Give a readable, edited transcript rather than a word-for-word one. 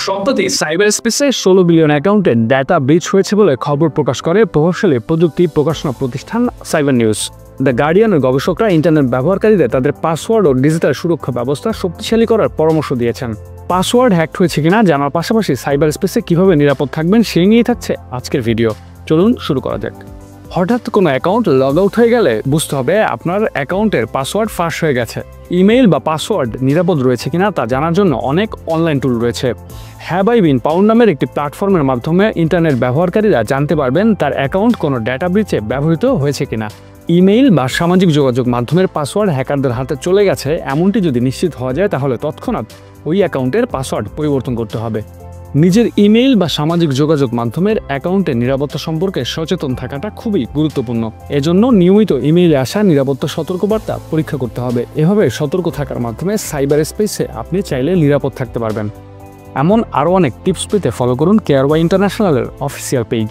সম্প্রতি সাইবার স্পেসে 16 বিলিয়ন অ্যাকাউন্টের ডেটা ব্রিচ হয়েছে বলে খবর প্রকাশ করে প্রভাবশালী প্রযুক্তি প্রকাশনা প্রতিষ্ঠান সাইবার নিউজ। দ্য গার্ডিয়ানের গবেষকরা ইন্টারনেট ব্যবহারকারীদের তাদের পাসওয়ার্ড ও ডিজিটাল সুরক্ষা ব্যবস্থা শক্তিশালী করার পরামর্শ দিয়েছেন। পাসওয়ার্ড হ্যাকড হয়েছে কিনা জানার পাশাপাশি সাইবার স্পেসে কীভাবে নিরাপদ থাকবেন সেই নিয়েই থাকছে আজকের ভিডিও। চলুন শুরু করা যাক। হঠাৎ কোনো অ্যাকাউন্ট লগ আউট হয়ে গেলে বুঝতে হবে আপনার অ্যাকাউন্টের পাসওয়ার্ড ফাঁস হয়ে গেছে। ইমেইল বা পাসওয়ার্ড নিরাপদ রয়েছে কিনা তা জানার জন্য অনেক অনলাইন টুল রয়েছে। হ্যাভ আই বিন পাউন্ড নামের একটি প্ল্যাটফর্মের মাধ্যমে ইন্টারনেট ব্যবহারকারীরা জানতে পারবেন তার অ্যাকাউন্ট কোনো ডেটা ব্রিচে ব্যবহৃত হয়েছে কিনা। ইমেইল বা সামাজিক যোগাযোগ মাধ্যমের পাসওয়ার্ড হ্যাকারদের হাতে চলে গেছে এমনটি যদি নিশ্চিত হওয়া যায় তাহলে তৎক্ষণাৎ ওই অ্যাকাউন্টের পাসওয়ার্ড পরিবর্তন করতে হবে। নিজের ইমেইল বা সামাজিক যোগাযোগ মাধ্যমের অ্যাকাউন্টের নিরাপত্তা সম্পর্কে সচেতন থাকাটা খুবই গুরুত্বপূর্ণ। এজন্য নিয়মিত ইমেইলে আসা নিরাপত্তা সতর্কবার্তা পরীক্ষা করতে হবে। এভাবে সতর্ক থাকার মাধ্যমে সাইবার স্পেসে আপনি চাইলে নিরাপদ থাকতে পারবেন। এমন আরও অনেক টিপস পেতে ফলো করুন কেয়ারওয়াই ইন্টারন্যাশনালের অফিসিয়াল পেজ।